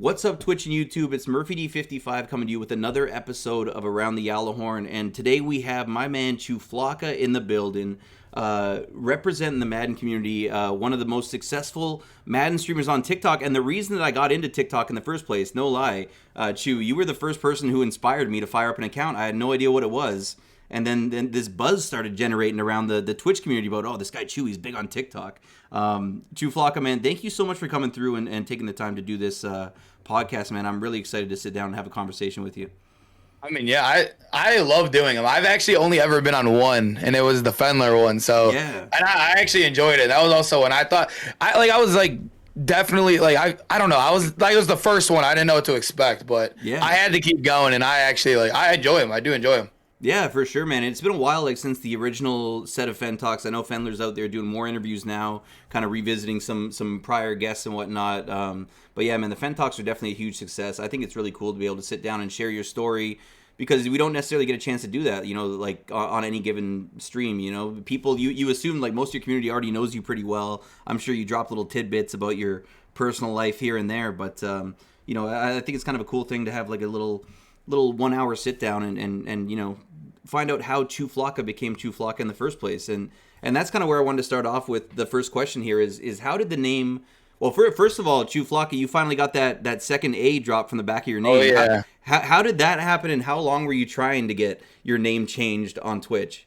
What's up, Twitch and YouTube? It's MurphyD55 coming to you with another episode of Around the Gjallarhorn, and today we have my man Chuflaka in the building, representing the Madden community, one of the most successful Madden streamers on TikTok, and the reason that I got into TikTok in the first place, no lie, Chu, you were the first person who inspired me to fire up an account. I had no idea what it was. And then this buzz started generating around the Twitch community about, oh, this guy Chew, he's big on TikTok. Chuflocka, man, thank you so much for coming through and taking the time to do this podcast, man. I'm really excited to sit down and have a conversation with you. I mean, yeah, I love doing them. I've actually only ever been on one, and it was the Fendler one. So yeah, and I actually enjoyed it. That was also when I thought I was definitely I don't know. I was like, it was the first one. I didn't know what to expect, but yeah, I had to keep going, and I actually I enjoy them. I do enjoy them. Yeah, for sure, man. It's been a while, since the original set of Fen Talks. I know Fendler's out there doing more interviews now, kind of revisiting some prior guests and whatnot. But yeah, man, the Fen Talks are definitely a huge success. I think it's really cool to be able to sit down and share your story, because we don't necessarily get a chance to do that, on any given stream. People, you assume most of your community already knows you pretty well. I'm sure you drop little tidbits about your personal life here and there, but I think it's kind of a cool thing to have a little 1 hour sit down and find out how Chuflaka became Chuflaka in the first place. And that's kind of where I wanted to start off with. The first question here is how did the name, well, first of all, Chuflaka, you finally got that second A drop from the back of your name. Oh, yeah. How did that happen, and how long were you trying to get your name changed on Twitch?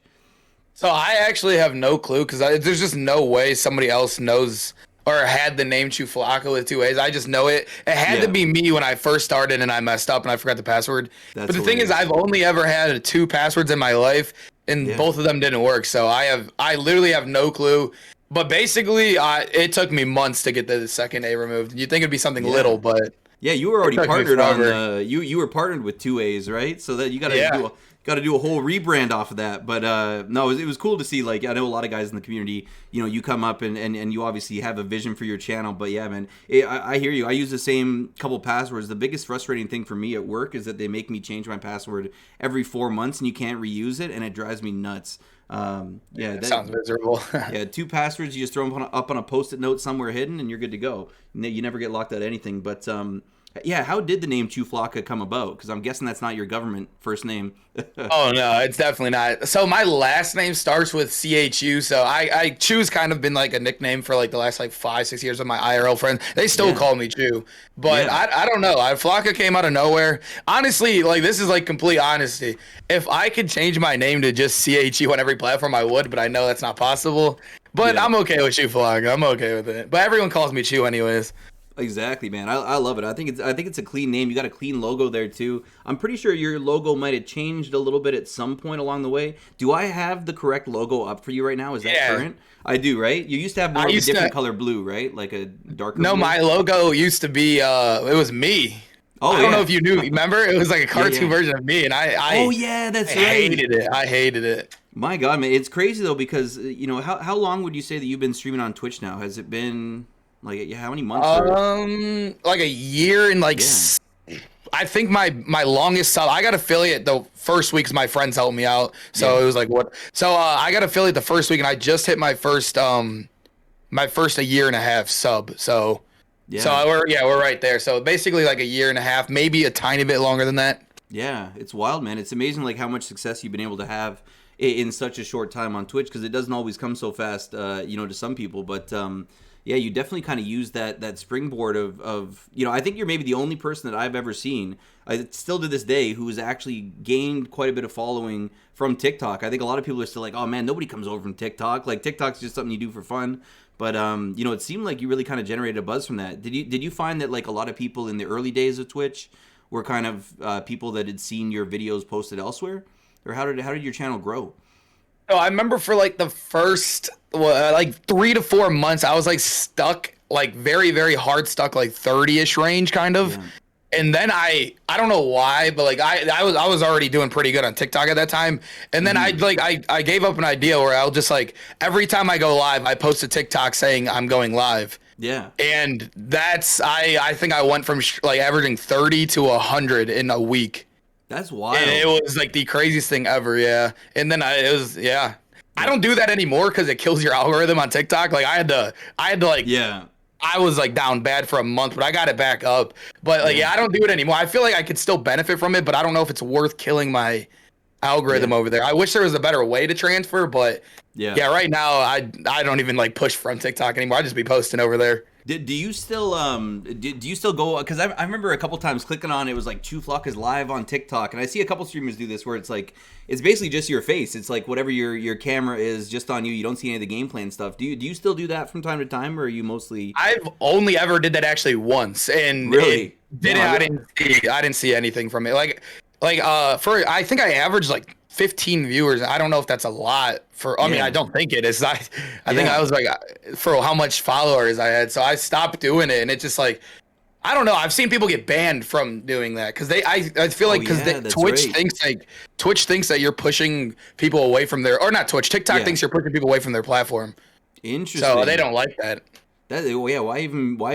So I actually have no clue, because there's just no way somebody else knows or had the name Chuflaka with two A's. I just know it. It had to be me when I first started and I messed up and I forgot the password. But the thing is, I've only ever had 2 passwords in my life, and both of them didn't work. So I literally have no clue. But basically, it took me months to get the second A removed. You'd think it'd be something little, but yeah, you were already partnered on you were partnered with 2 A's, right? So that you got to do a whole rebrand off of that. But no, it was cool to see. I know a lot of guys in the community, you come up and you obviously have a vision for your channel. But yeah, man, I hear you. I use the same couple passwords. The biggest frustrating thing for me at work is that they make me change my password every 4 months, and you can't reuse it, and it drives me nuts. That sounds miserable. Yeah, 2 passwords, you just throw them up on a Post-it note somewhere hidden, and you're good to go. You never get locked out of anything. But yeah, how did the name Chuflaka come about? Because I'm guessing that's not your government first name. Oh, no, it's definitely not. So my last name starts with CHU, so I Chu's kind of been a nickname for the last 5-6 years with my IRL friends. They still call me Chu, but I don't know. Flocka came out of nowhere. Honestly, this is complete honesty. If I could change my name to just CHU on every platform, I would, but I know that's not possible. But I'm okay with Chuflaka. I'm okay with it. But everyone calls me Chu anyways. Exactly, man. I love it. I think it's a clean name. You got a clean logo there too. I'm pretty sure your logo might have changed a little bit at some point along the way. Do I have the correct logo up for you right now? Is that current? I do, right? You used to have more of a different color blue, right? Like a darker blue? My logo used to be it was me. Oh, I don't know if you knew. Remember? It was a cartoon version of me, and oh yeah, that's right. Hated it. I hated it. My God, man, it's crazy though, because how long would you say that you've been streaming on Twitch now? Has it been how many months? A year and I think my longest sub, I got affiliate the first week because my friends helped me out. So it was what? So I got affiliate the first week, and I just hit my first a year and a half sub. So we're right there. So basically a year and a half, maybe a tiny bit longer than that. Yeah, it's wild, man. It's amazing how much success you've been able to have in such a short time on Twitch, because it doesn't always come so fast, to some people, but yeah, you definitely kind of use that springboard of I think you're maybe the only person that I've ever seen, still to this day, who has actually gained quite a bit of following from TikTok. I think a lot of people are still oh man, nobody comes over from TikTok. TikTok's just something you do for fun. But it seemed like you really kind of generated a buzz from that. Did you find that a lot of people in the early days of Twitch were kind of people that had seen your videos posted elsewhere, or how did your channel grow? Oh, I remember for the first 3 to 4 months, I was stuck, very, very hard stuck, 30-ish range kind of. Yeah. And then I don't know why, but I was already doing pretty good on TikTok at that time. And then I gave up an idea where I'll just every time I go live, I post a TikTok saying I'm going live. Yeah. And that's I think I went from averaging 30 to 100 in a week. That's wild. And it was the craziest thing ever, yeah. And then I don't do that anymore because it kills your algorithm on TikTok. I had to yeah. I was like down bad for a month, but I got it back up. But like, yeah, I don't do it anymore. I feel like I could still benefit from it, but I don't know if it's worth killing my algorithm over there. I wish there was a better way to transfer, but yeah, right now I don't even like push from TikTok anymore. I just be posting over there. Do you still do you still go, because I remember a couple times clicking on it was like Chuflocka is live on TikTok, and I see a couple streamers do this where it's like it's basically just your face. It's like whatever your camera is just on you. You don't see any of the gameplay and stuff. Do you still do that from time to time, or are you mostly? I've only ever did that actually once, and really I didn't see anything from it. For I think I averaged like 15 viewers. I don't know if that's a lot for. I mean, I don't think it is. I think I was like for how much followers I had, so I stopped doing it, and it just like I don't know. I've seen people get banned from doing that because I feel like because Twitch thinks that you're pushing people away from their, or not Twitch, TikTok thinks you're pushing people away from their platform. Interesting. So they don't like that. Why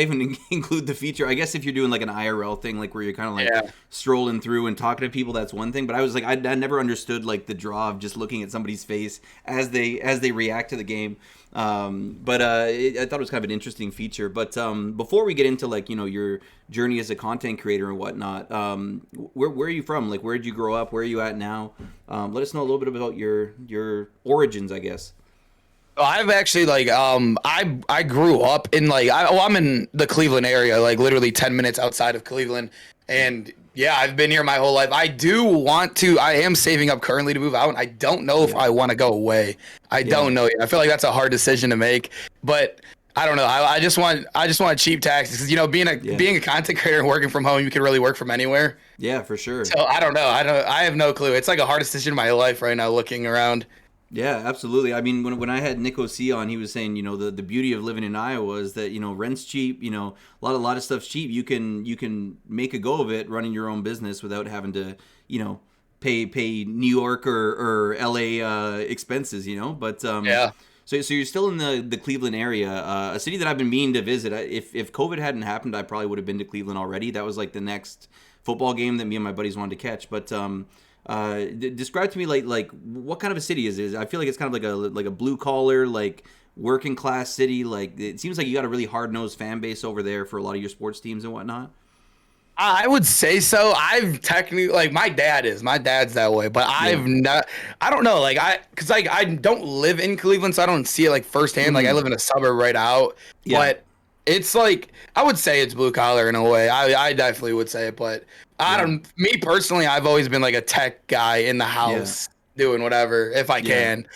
even include the feature? I guess if you're doing like an IRL thing, like where you're kind of like strolling through and talking to people, that's one thing. But I was like, I never understood like the draw of just looking at somebody's face as they react to the game. I thought it was kind of an interesting feature. But before we get into like your journey as a content creator and whatnot, where are you from? Like, where did you grow up? Where are you at now? Let us know a little bit about your origins, I guess. I've actually I grew up in I'm in the Cleveland area, like literally 10 minutes outside of Cleveland, and yeah, I've been here my whole life. I am saving up currently to move out, and I don't know if I want to go away. I don't know yet. I feel like that's a hard decision to make, but I don't know. I just want cheap taxes because being a content creator and working from home, you can really work from anywhere. Yeah, for sure. So I don't know. I have no clue. It's like a hard decision in my life right now looking around. Yeah, absolutely. I mean, when I had Nick O.C. on, he was saying, the beauty of living in Iowa is that, rent's cheap, a lot of stuff's cheap. You can make a go of it running your own business without having to, pay New York or LA expenses, But yeah. So you're still in the Cleveland area, a city that I've been meaning to visit. If COVID hadn't happened, I probably would have been to Cleveland already. That was like the next football game that me and my buddies wanted to catch. But describe to me like what kind of a city is it? I feel like it's kind of like a blue collar, like working class city. Like it seems like you got a really hard nosed fan base over there for a lot of your sports teams and whatnot. I would say so. I've technically my dad's that way, but I've not. I don't know, because I don't live in Cleveland, so I don't see it like firsthand. Mm-hmm. Like I live in a suburb right out, but it's like I would say it's blue collar in a way. I definitely would say it, but me personally, I've always been like a tech guy in the house doing whatever if I can.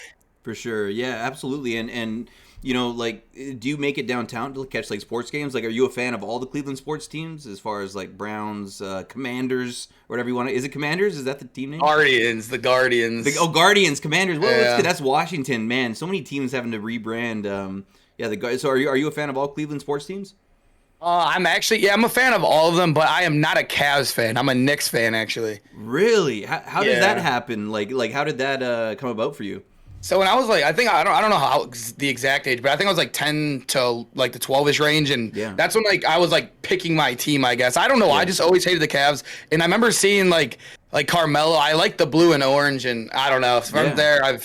For sure. Yeah, absolutely. And do you make it downtown to catch like sports games? Like, are you a fan of all the Cleveland sports teams as far as like Browns, Commanders, whatever you want to? Is it Commanders? Is that the team name? Guardians. Guardians, Commanders. Well, that's Washington, man. So many teams having to rebrand. So are you a fan of all Cleveland sports teams? I'm a fan of all of them, but I am not a Cavs fan. I'm a Knicks fan, actually. Really? How did that happen? Like how did that come about for you? So when I was I don't know how the exact age, but I think I was like 10 to like the 12ish range, and that's when I was like picking my team, I guess. I don't know. I just always hated the Cavs, and I remember seeing like Carmelo. I like the blue and orange, and I don't know. From there,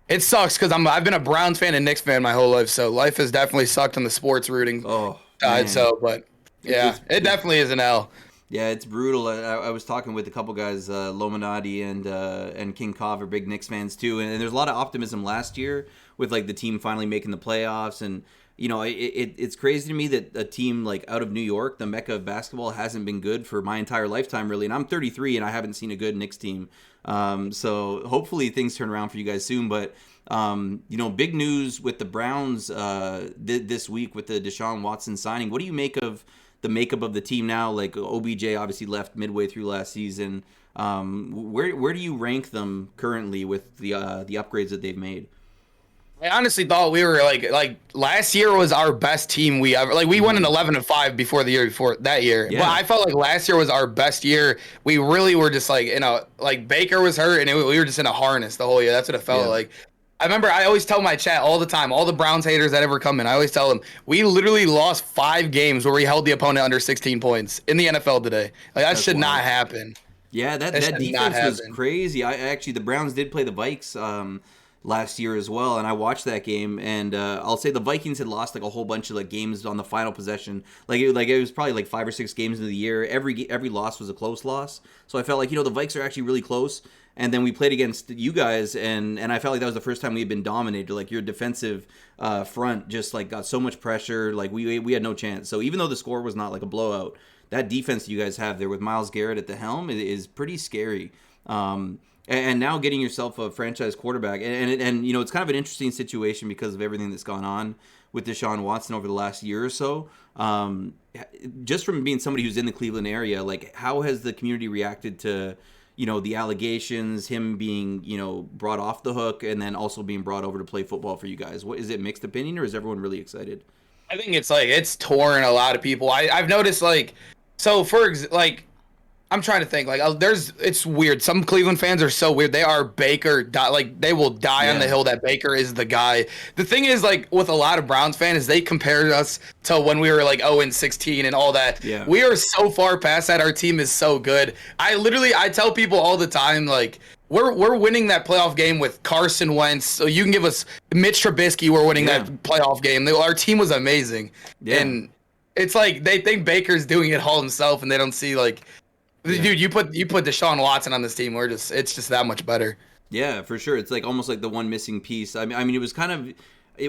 it sucks because I've been a Browns fan and Knicks fan my whole life, so life has definitely sucked on the sports rooting side. So, but it definitely is an L. Yeah, it's brutal. I was talking with a couple guys, Lominati and King Kov are big Knicks fans too, and there's a lot of optimism last year with like the team finally making the playoffs, and it's crazy to me that a team like out of New York, the mecca of basketball, hasn't been good for my entire lifetime really, and I'm 33 and I haven't seen a good Knicks team. So hopefully things turn around for you guys soon, but big news with the Browns this week with the Deshaun Watson signing. What do you make of the makeup of the team now? Like OBJ obviously left midway through last season. Where do you rank them currently with the upgrades that they've made? I honestly thought we were like last year was our best team we ever we won an 11-5 before the year before that year. Yeah. But I felt like last year was our best year. We really were just like Baker was hurt and we were just in a harness the whole year. That's what it felt like. I remember I always tell my chat all the time, all the Browns haters that ever come in, I always tell them, we literally lost 5 games where we held the opponent under 16 points in the NFL today. Like that should not happen. Yeah, that defense was crazy. The Browns did play the Vikes last year as well, and I watched that game, and I'll say the Vikings had lost like a whole bunch of like games on the final possession. It was probably like 5 or 6 games into the year. Every loss was a close loss, so I felt like the Vikes are actually really close. And then we played against you guys, and I felt like that was the first time we had been dominated. Like your defensive front just like got so much pressure, like we had no chance. So even though the score was not like a blowout, that defense you guys have there with Myles Garrett at the helm is pretty scary. And now getting yourself a franchise quarterback, and it's kind of an interesting situation because of everything that's gone on with Deshaun Watson over the last year or so. Just from being somebody who's in the Cleveland area, like how has the community reacted to the allegations, him being brought off the hook, and then also being brought over to play football for you guys? What is it, mixed opinion, or is everyone really excited? I think it's torn a lot of people. I've noticed I'm trying to think. It's weird. Some Cleveland fans are so weird. They are Baker. They will die on the hill that Baker is the guy. The thing is, like, with a lot of Browns fans, they compared us to when we were like 0-16 and all that. Yeah. We are so far past that. Our team is so good. I tell people all the time, like, we're winning that playoff game with Carson Wentz. So you can give us Mitch Trubisky. We're winning that playoff game. Our team was amazing. Yeah. And it's like they think Baker's doing it all himself, and they don't see like. Yeah. Dude, you put Deshaun Watson on this team. It's just that much better. Yeah, for sure. It's like almost like the one missing piece. I mean, it was kind of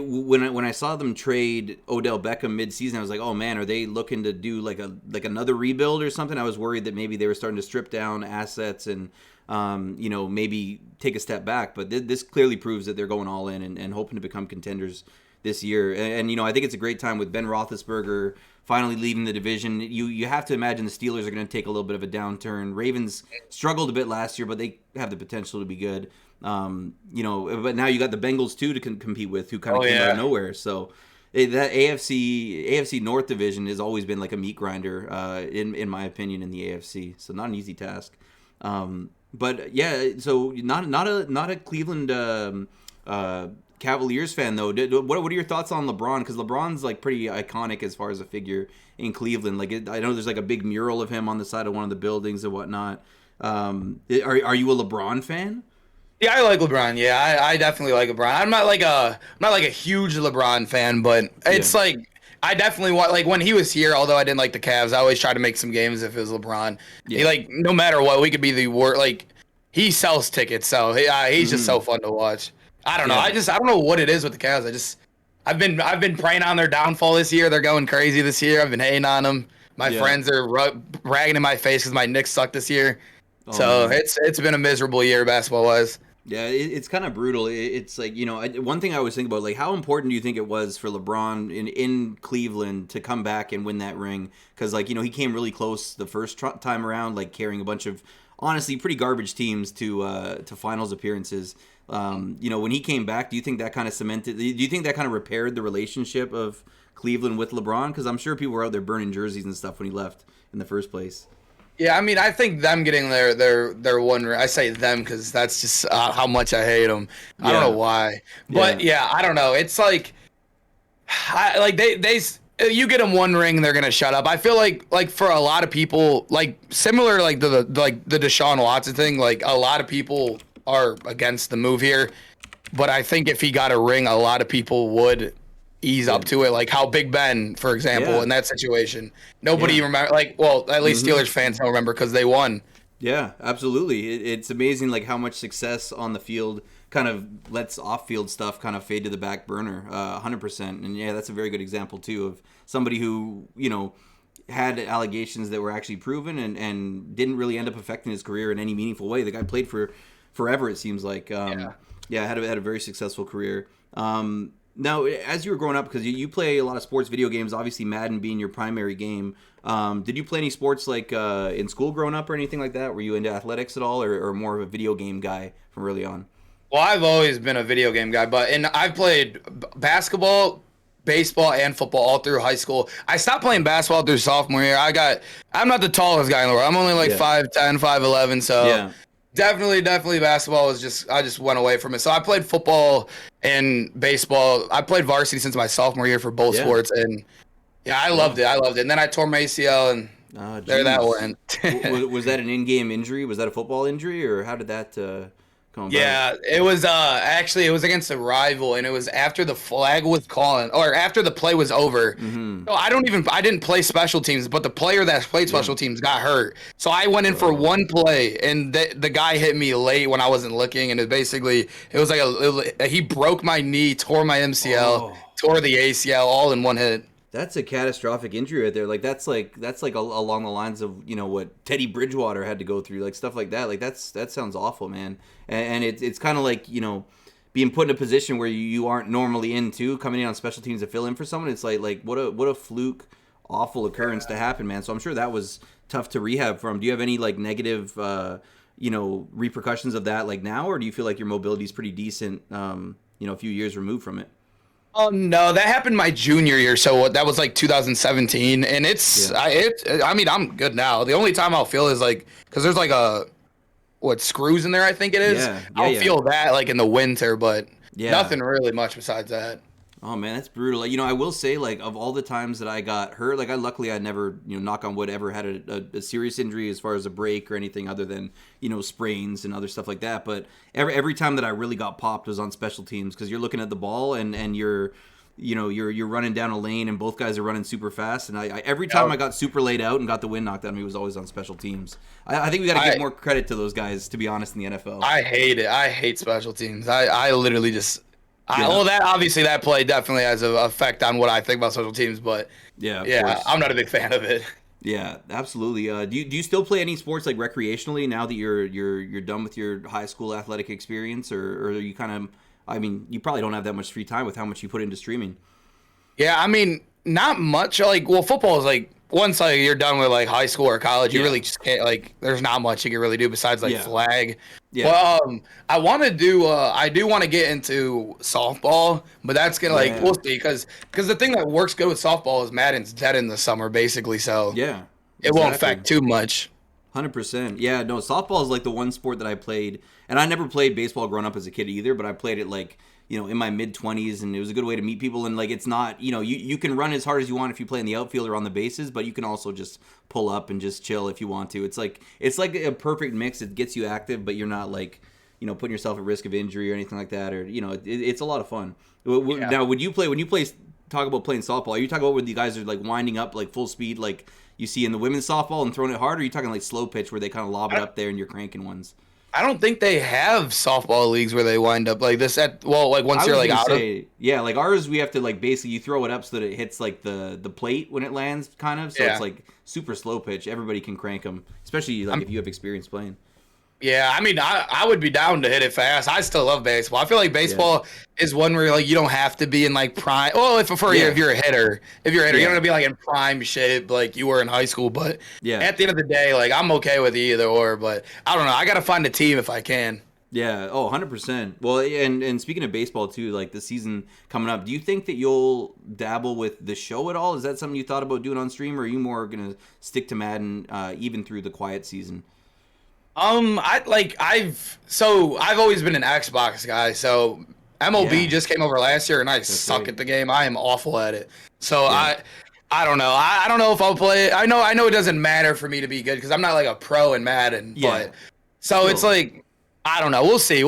when I saw them trade Odell Beckham midseason, I was like, oh man, are they looking to do like another rebuild or something? I was worried that maybe they were starting to strip down assets and maybe take a step back. But this clearly proves that they're going all in and hoping to become contenders this year. And I think it's a great time with Ben Roethlisberger finally leading the division. You have to imagine the Steelers are going to take a little bit of a downturn. Ravens struggled a bit last year, but they have the potential to be good. But now you got the Bengals too to compete with, who kind of came out of nowhere. So that AFC North division has always been like a meat grinder, in my opinion, in the AFC. So not an easy task. But yeah, so not a Cleveland Cavaliers fan though. What are your thoughts on LeBron? Because LeBron's like pretty iconic as far as a figure in Cleveland. Like I know there's like a big mural of him on the side of one of the buildings and whatnot. Are you a LeBron fan? Yeah, I like LeBron. Yeah, I definitely like LeBron. I'm not like a huge LeBron fan, but it's like I definitely want, like, when he was here, although I didn't like the Cavs, I always try to make some games if it was LeBron. Yeah. He, like, no matter what, we could be the worst. Like, he sells tickets, so he's just so fun to watch. I don't know. I don't know what it is with the Cavs. I've been praying on their downfall this year. They're going crazy this year. I've been hating on them. My friends are ragging in my face because my Knicks suck this year. Oh, so man. It's been a miserable year basketball-wise. Yeah, it's kind of brutal. It's like, one thing I always think about, like, how important do you think it was for LeBron in Cleveland to come back and win that ring? Because, like, he came really close the first time around, like, carrying a bunch of, honestly, pretty garbage teams to finals appearances. When he came back, do you think that kind of cemented, do you think that kind of repaired the relationship of Cleveland with LeBron? Because I'm sure people were out there burning jerseys and stuff when he left in the first place. Yeah, I mean, I think them getting their one. I say them because that's just how much I hate them. I don't know why, but yeah, I don't know. It's like, you get them one ring, they're gonna shut up. I feel like for a lot of people, like similar like the Deshaun Watson thing, like a lot of people are against the move here, but I think if he got a ring, a lot of people would ease up to it, like how Big Ben, for example, in that situation. Nobody remember, like, well, at least Steelers fans don't remember because they won. Yeah, absolutely. It's amazing, like, how much success on the field kind of lets off-field stuff kind of fade to the back burner, 100%. And yeah, that's a very good example too of somebody who, had allegations that were actually proven and didn't really end up affecting his career in any meaningful way. The guy played for forever, it seems like. Had a very successful career. Now, as you were growing up, because you play a lot of sports video games, obviously Madden being your primary game, did you play any sports like in school growing up or anything like that? Were you into athletics at all, or more of a video game guy from early on? Well, I've always been a video game guy, and I've played basketball, baseball, and football all through high school. I stopped playing basketball through sophomore year. I'm not the tallest guy in the world. I'm only like 5'10", 5'11", so... Yeah. Definitely basketball was I just went away from it. So I played football and baseball. I played varsity since my sophomore year for both sports, and I loved it. And then I tore my ACL, and there that went. Was that an in-game injury? Was that a football injury, or how did that coming back? Yeah, it was actually it was against a rival, and it was after the flag was calling or after the play was over. Mm-hmm. So I didn't play special teams, but the player that played Yeah. special teams got hurt. So I went in for Bro. one play, and the guy hit me late when I wasn't looking, and it was like he broke my knee, tore my MCL, Oh. tore the ACL, all in one hit. That's a catastrophic injury right there. Like that's along the lines of what Teddy Bridgewater had to go through, like stuff like that. Like that sounds awful, man. And it's kind of like being put in a position where you aren't normally in too, coming in on special teams to fill in for someone. It's like what a fluke, awful occurrence to happen, man. So I'm sure that was tough to rehab from. Do you have any like negative repercussions of that like now, or do you feel like your mobility is pretty decent? A few years removed from it. Oh no, that happened my junior year, so that was like 2017, and I mean, I'm good now. The only time I'll feel is like because there's like screws in there, I think it is. Yeah, I'll feel that like in the winter, but nothing really much besides that. Oh man, that's brutal. Like, I will say, like, of all the times that I got hurt, like, I never, knock on wood, ever had a serious injury as far as a break or anything other than, sprains and other stuff like that. But every time that I really got popped was on special teams, because you're looking at the ball and you're running down a lane and both guys are running super fast. And every time I got super laid out and got the wind knocked out of me was always on special teams. I think we got to give more credit to those guys, to be honest, in the NFL. I hate it. I hate special teams. I literally just. Well, that play definitely has an effect on what I think about special teams, but yeah, I'm not a big fan of it. Yeah, absolutely. Do you still play any sports like recreationally now that you're done with your high school athletic experience, or are you kind of? I mean, you probably don't have that much free time with how much you put into streaming. Yeah, I mean, not much. Like, well, football is like once you're done with like high school or college, you really just can't there's not much you can really do besides flag. Yeah. Well, I do want to get into softball, but that's gonna we'll see because the thing that works good with softball is Madden's dead in the summer basically, so it won't affect too much. 100%. Yeah, no, softball is like the one sport that I played, and I never played baseball growing up as a kid either, but I played it like in my mid-20s, and it was a good way to meet people. And like, it's not, you can run as hard as you want if you play in the outfield or on the bases, but you can also just pull up and just chill if you want to. It's like a perfect mix. It gets you active, but you're not like, putting yourself at risk of injury or anything like that. Or it's a lot of fun. Now, when you play, talk about playing softball, are you talking about when you guys are like winding up like full speed, like you see in the women's softball and throwing it hard? Or are you talking like slow pitch where they kind of lob it up there and you're cranking ones? I don't think they have softball leagues where they wind up like this once you're like out of. Yeah, like ours, we have to like basically you throw it up so that it hits like the plate when it lands, kind of. So it's like super slow pitch. Everybody can crank them, especially like if you have experience playing. Yeah, I mean, I would be down to hit it fast. I still love baseball. I feel like baseball is one where like you don't have to be in like prime. Well, if you're a hitter, you don't have to be like in prime shape like you were in high school. But at the end of the day, like I'm okay with either or. But I don't know. I gotta find a team if I can. Yeah. Oh, 100%. Well, and speaking of baseball too, like the season coming up, do you think that you'll dabble with the show at all? Is that something you thought about doing on stream, or are you more gonna stick to Madden even through the quiet season? I've always been an Xbox guy, so MLB just came over last year and I suck at the game. I am awful at it. So I don't know. I don't know if I'll play it. I know it doesn't matter for me to be good because I'm not like a pro in Madden, but it's like I don't know. We'll see.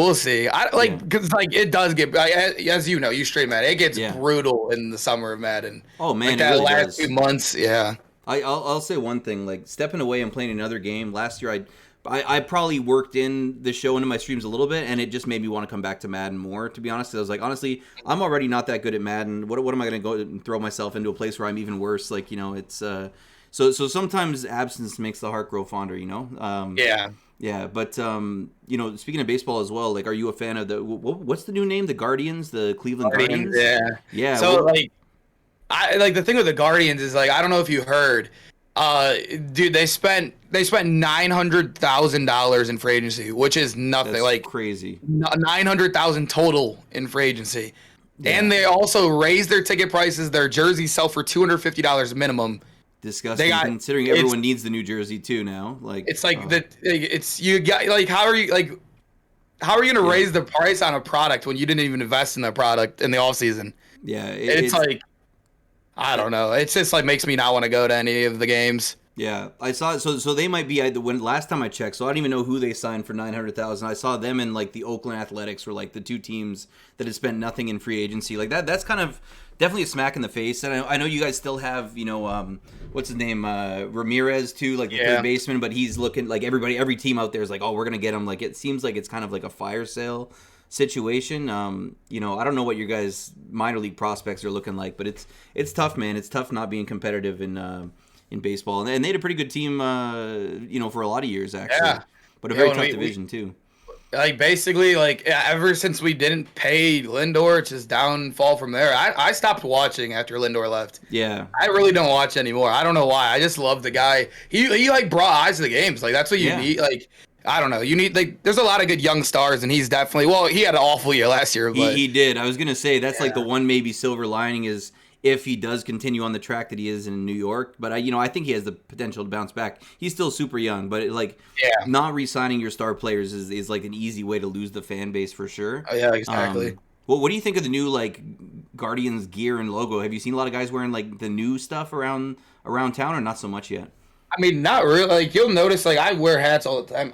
I because it does get as you know, you stream Madden. It gets brutal in the summer of Madden. Oh man, like that really last does. few months, yeah. I'll say one thing, like stepping away and playing another game. Last year I probably worked in the show into my streams a little bit, and it just made me want to come back to Madden more, to be honest. I was like, honestly, I'm already not that good at Madden. What am I going to go and throw myself into a place where I'm even worse? Like, it's so sometimes absence makes the heart grow fonder, Yeah, but speaking of baseball as well, like, are you a fan of what's the new name? The Guardians, the Cleveland Guardians? Yeah. So the thing with the Guardians is like I don't know if you heard. Dude, they spent $900,000 in free agency, which is nothing. That's like crazy. 900,000 total in free agency, and they also raised their ticket prices. Their jerseys sell for $250 minimum. Disgusting. Considering everyone needs the new jersey too now. Like it's like you got like how are you gonna raise the price on a product when you didn't even invest in the product in the off season? Yeah, it's like. I don't know. It's just like makes me not want to go to any of the games. Yeah, I saw it. So they might be when last time I checked. So I don't even know who they signed for 900,000. I saw them and like the Oakland Athletics were like the two teams that had spent nothing in free agency. Like that. That's kind of definitely a smack in the face. And I know you guys still have what's his name, Ramirez too, like the third baseman. But he's looking like every team out there is like, oh, we're gonna get him. Like it seems like it's kind of like a fire sale situation. I don't know what your guys' minor league prospects are looking like, but it's tough, man. It's tough not being competitive in baseball, and they had a pretty good team, for a lot of years actually. Yeah. But a very tough division too. Like basically, ever since we didn't pay Lindor, it's just downfall from there. I stopped watching after Lindor left. Yeah, I really don't watch anymore. I don't know why. I just love the guy. He like brought eyes to the games. Like that's what you need. Like I don't know. You need there's a lot of good young stars, and he's definitely he had an awful year last year. But he did. I was gonna say that's like the one maybe silver lining is if he does continue on the track that he is in New York. But I think he has the potential to bounce back. He's still super young, but not re-signing your star players is like an easy way to lose the fan base for sure. Oh yeah, exactly. Well, what do you think of the new Guardians gear and logo? Have you seen a lot of guys wearing the new stuff around town, or not so much yet? I mean, not really. You'll notice I wear hats all the time.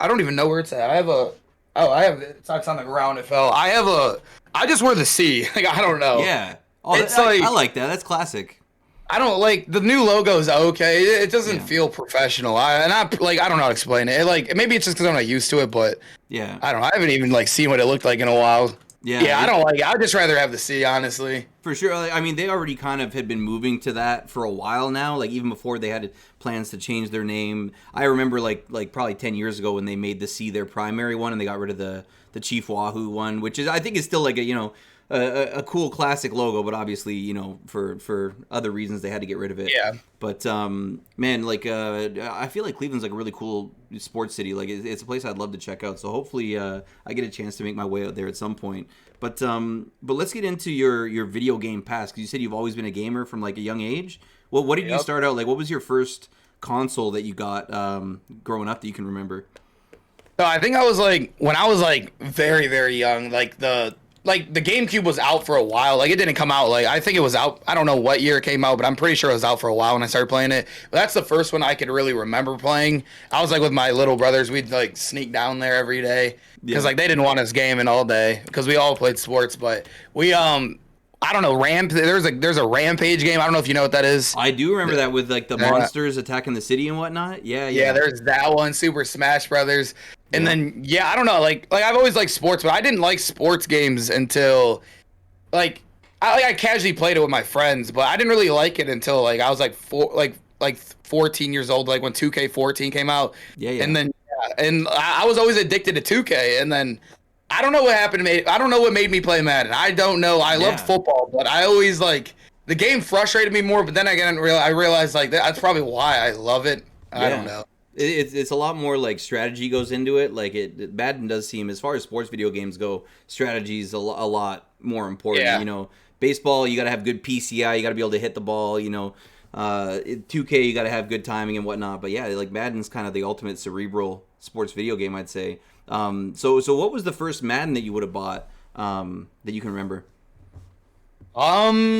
I don't even know where it's at. I have it's on the ground. It fell. I just wear the C. I don't know. Yeah. Oh, I like that. That's classic. I don't the new logo's okay. It doesn't feel professional. I don't know how to explain it. Maybe it's just because I'm not used to it, but yeah, I don't know. I haven't even seen what it looked like in a while. Yeah, I don't like it. I'd just rather have the C, honestly. For sure. I mean, they already kind of had been moving to that for a while now. Even before they had plans to change their name. I remember probably 10 years ago when they made the C their primary one and they got rid of the Chief Wahoo one, which I think is still a cool classic logo, but obviously, for other reasons they had to get rid of it. Yeah. But man, I feel like Cleveland's a really cool sports city. It's a place I'd love to check out. So hopefully, I get a chance to make my way out there at some point. But let's get into your video game past, because you said you've always been a gamer from a young age. Well, what did you start out what was your first console that you got growing up that you can remember? So I think I was when I was very, very young, the GameCube was out for a while. It didn't come out I think it was out. I don't know what year it came out, but I'm pretty sure it was out for a while when I started playing it. But that's the first one I could really remember playing. I was with my little brothers. We'd sneak down there every day because they didn't want us gaming all day because we all played sports. But we I don't know, there's a Rampage game. I don't know if you know what that is. I do remember that with the monsters attacking the city and whatnot. Yeah. There's that one, Super Smash Brothers. And then I don't know, I've always liked sports, but I didn't like sports games until I casually played it with my friends, but I didn't really like it until I was 14 years old, when 2K14 came out. Yeah. And then and I was always addicted to 2K, and then I don't know what happened to me. I don't know what made me play Madden. I don't know. I loved football, but I always the game frustrated me more. But then again, I realized that's probably why I love it. I don't know. It's a lot more strategy goes into it. Madden does seem, as far as sports video games go, strategy's a lot more important. Yeah. Baseball, you got to have good PCI. You got to be able to hit the ball. 2K, you got to have good timing and whatnot. But yeah, Madden's kind of the ultimate cerebral sports video game, I'd say. So what was the first Madden that you would have bought that you can remember? I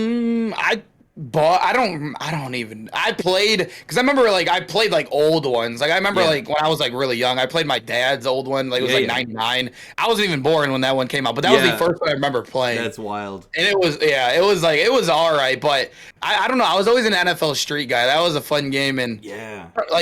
played, because I remember I played old ones. I remember when I was really young, I played my dad's old one. It was 99. I wasn't even born when that one came out, but that was the first one I remember playing. That's wild. And it was all right, but I don't know. I was always an NFL Street guy. That was a fun game, and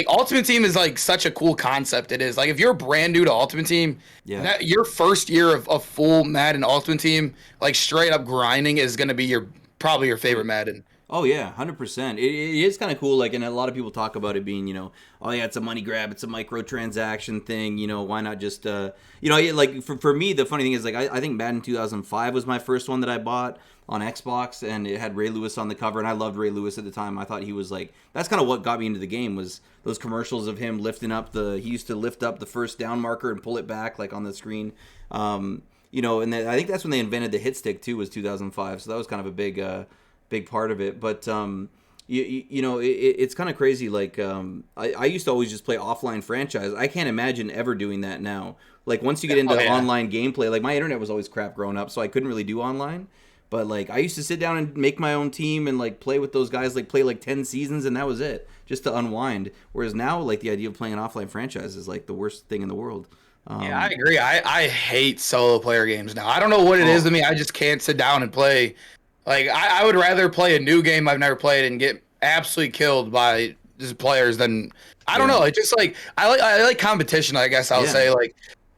Ultimate Team is such a cool concept. It is if you're brand new to Ultimate Team, your first year of full Madden Ultimate Team, straight up grinding is going to be probably your favorite Madden. Oh yeah, 100%. It is kind of cool. And a lot of people talk about it being, oh yeah, it's a money grab, it's a microtransaction thing. Why not just, for me, the funny thing is I think Madden 2005 was my first one that I bought on Xbox, and it had Ray Lewis on the cover, and I loved Ray Lewis at the time. I thought he was that's kind of what got me into the game, was those commercials of him lifting up he used to lift up the first down marker and pull it back on the screen. And then I think that's when they invented the hit stick too, was 2005. So that was kind of a big part of it. But it's kind of crazy. I used to always just play offline franchise. I can't imagine ever doing that now. Once you get into online gameplay, my internet was always crap growing up, so I couldn't really do online. But like I used to sit down and make my own team and like play with those guys, like play like 10 seasons and that was it, just to unwind. Whereas now like the idea of playing an offline franchise is like the worst thing in the world. Yeah, I agree. I hate solo player games now. I don't know what it is to me. I just can't sit down and play. Like I would rather play a new game I've never played and get absolutely killed by just players than I don't know. It's just like I like competition. I guess I'll say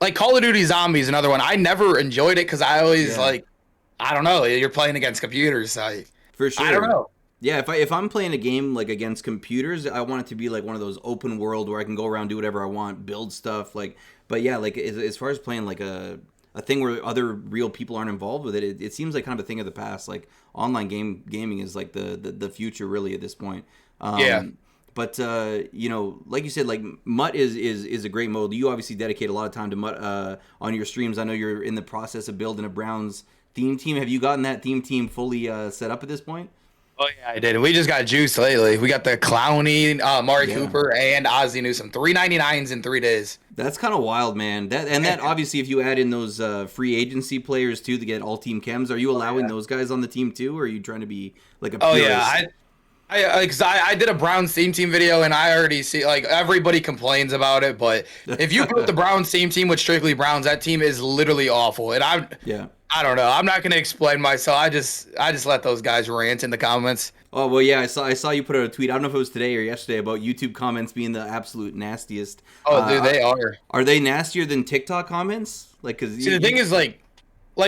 like Call of Duty Zombies, another one. I never enjoyed it because I always like I don't know. You're playing against computers. For sure. I don't know. Yeah, if I'm playing a game like against computers, I want it to be like one of those open world where I can go around, do whatever I want, build stuff. Like, but yeah, like as far as playing like a thing where other real people aren't involved with it, it seems like kind of a thing of the past. Like online gaming is like the future really at this point. But you know, like you said, like MUT is a great mode. You obviously dedicate a lot of time to MUT on your streams. I know you're in the process of building a Browns theme team. Have you gotten that theme team fully set up at this point? Oh yeah, I did. We just got juiced lately. We got the Clowney, Mari Cooper, and Ozzie Newsome. 399s in 3 days. That's kind of wild, man. That obviously, if you add in those free agency players too to get all team chems, are you allowing those guys on the team too, or are you trying to be like a purist? Oh yeah, I did a Browns theme video, and I already see like everybody complains about it. But if you put the Browns theme with strictly Browns, that team is literally awful. And I don't know. I'm not going to explain myself. I just let those guys rant in the comments. Oh well, yeah. I saw you put out a tweet. I don't know if it was today or yesterday about YouTube comments being the absolute nastiest. Oh, dude, they are. Are they nastier than TikTok comments? Like, cause the thing is, like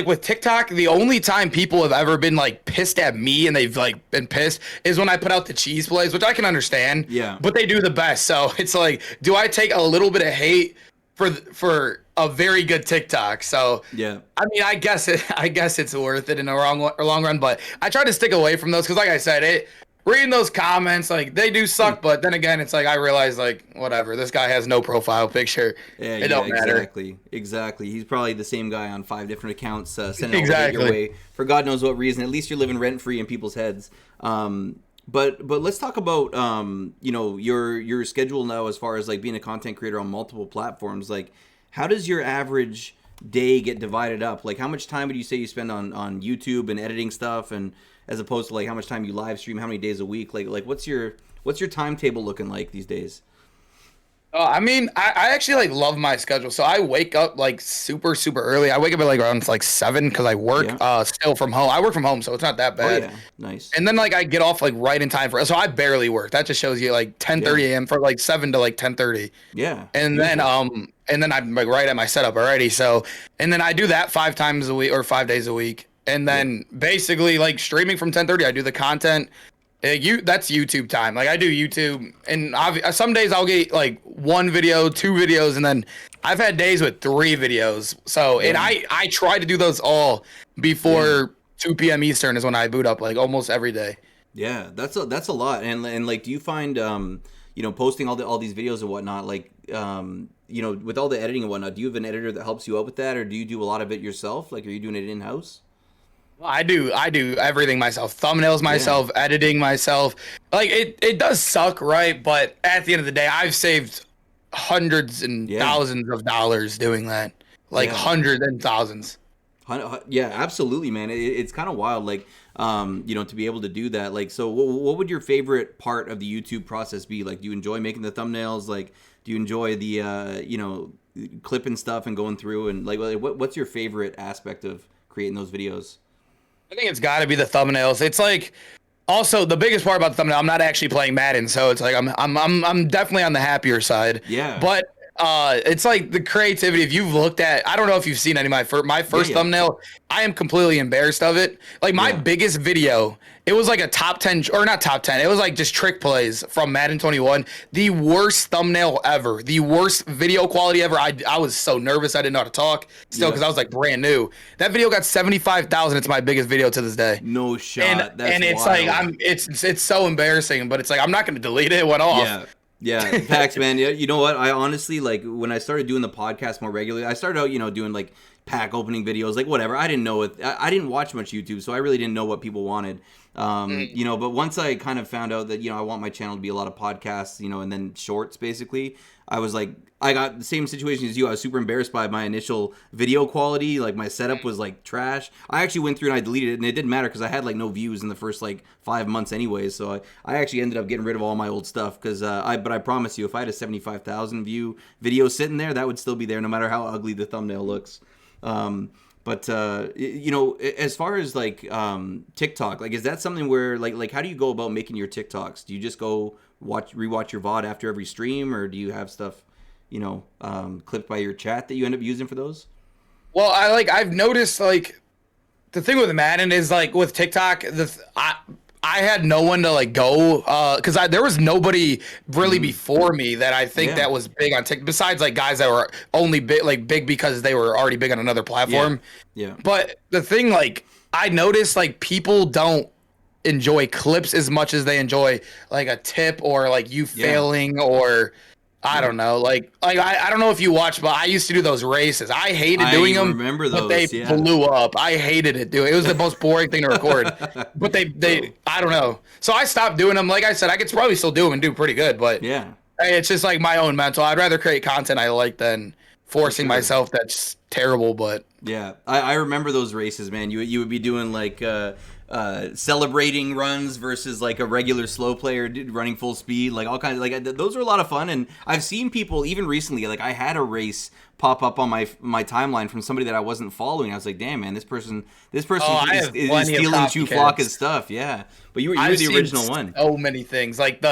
with TikTok, the only time people have ever been like pissed at me and they've like been pissed is when I put out the cheese plays, which I can understand. Yeah. But they do the best. So it's like, do I take a little bit of hate for a very good TikTok? So yeah, I mean, I guess it's worth it in a long run, but I try to stick away from those because, like I said, reading those comments, like they do suck. But then again, it's like I realize, like whatever, this guy has no profile picture. It don't matter. Exactly. He's probably the same guy on 5 different accounts, sending it your way for God knows what reason. At least you're living rent free in people's heads. But let's talk about you know, your schedule now as far as like being a content creator on multiple platforms. Like, how does your average day get divided up? Like, how much time would you say you spend on YouTube and editing stuff, and as opposed to like how much time you live stream, how many days a week? Like what's your timetable looking like these days? I mean, I actually like love my schedule. So I wake up like super early. I wake up at like around like 7 because I work still from home. I work from home, so it's not that bad. Oh, yeah. Nice. And then like I get off like right in time so I barely work. That just shows you like 10:30 a.m. for like 7 to like 10:30. Yeah. And then I'm like right at my setup already. So and then I do that 5 times a week or 5 days a week. And then basically like streaming from 10:30, I do the content. That's YouTube time. Like I do YouTube, and some days I'll get like 1 video, 2 videos, and then I've had days with 3 videos. So and I try to do those all before 2 p.m. Eastern is when I boot up like almost every day. Yeah, that's a lot. And like, do you find you know, posting all these videos and whatnot, like you know, with all the editing and whatnot, do you have an editor that helps you out with that, or do you do a lot of it yourself? Like, are you doing it in house? Well, I do everything myself. Thumbnails myself, editing myself. Like it does suck, right? But at the end of the day, I've saved hundreds and thousands of dollars doing that. Like hundreds and thousands. Yeah, absolutely, man. It's kind of wild, like you know, to be able to do that. Like, so what would your favorite part of the YouTube process be? Like, do you enjoy making the thumbnails? Like, do you enjoy the you know, clipping stuff and going through and like what's your favorite aspect of creating those videos? I think it's got to be the thumbnails. It's like also the biggest part about the thumbnail. I'm not actually playing Madden, so it's like I'm definitely on the happier side. Yeah. But it's like the creativity. If you've looked at, I don't know if you've seen any of my first thumbnail. I am completely embarrassed of it. Like my biggest video, it was like a top 10 or not top 10. It was like just trick plays from Madden 21. The worst thumbnail ever. The worst video quality ever. I was so nervous. I didn't know how to talk still because I was like brand new. That video got 75,000. It's my biggest video to this day. No shot. And it's wild. Like it's so embarrassing. But it's like I'm not going to delete it. It went off. Yeah. Yeah, facts, man. You know what? I honestly, like, when I started doing the podcast more regularly, I started out, you know, doing like pack opening videos, like whatever. I didn't know it. I didn't watch much YouTube, so I really didn't know what people wanted. You know, but once I kind of found out that, you know, I want my channel to be a lot of podcasts, you know, and then shorts basically, I was like, I got the same situation as you. I was super embarrassed by my initial video quality. Like my setup was like trash. I actually went through and I deleted it, and it didn't matter because I had like no views in the first like 5 months anyways. So I actually ended up getting rid of all my old stuff because but I promise you, if I had a 75,000 view video sitting there, that would still be there no matter how ugly the thumbnail looks. But you know, as far as like TikTok, like, is that something where like how do you go about making your TikToks? Do you just go rewatch your VOD after every stream, or do you have stuff, you know, clipped by your chat that you end up using for those? Well, I've noticed like the thing with Madden is like with TikTok, I had no one to like go because there was nobody really before me that I think that was big on TikTok, besides like guys that were only big because they were already big on another platform. Yeah. But the thing, like, I noticed like people don't enjoy clips as much as they enjoy like a tip or like you failing or I don't know, like I don't know if you watch, but I used to do those races. I hated doing them. Remember those? But they blew up. I hated it, dude. It was the most boring thing to record. But they I don't know. So I stopped doing them. Like I said, I could probably still do them and do pretty good. But it's just like my own mental. I'd rather create content I like than forcing myself. That's terrible. But yeah, I remember those races, man. You would be doing like celebrating runs versus like a regular slow player running full speed, like all kinds of, like, those are a lot of fun. And I've seen people even recently, like I had a race pop up on my timeline from somebody that I wasn't following. I was like, damn, man, this person is stealing Chuflocka's stuff. Yeah, but you were the original one. So many things like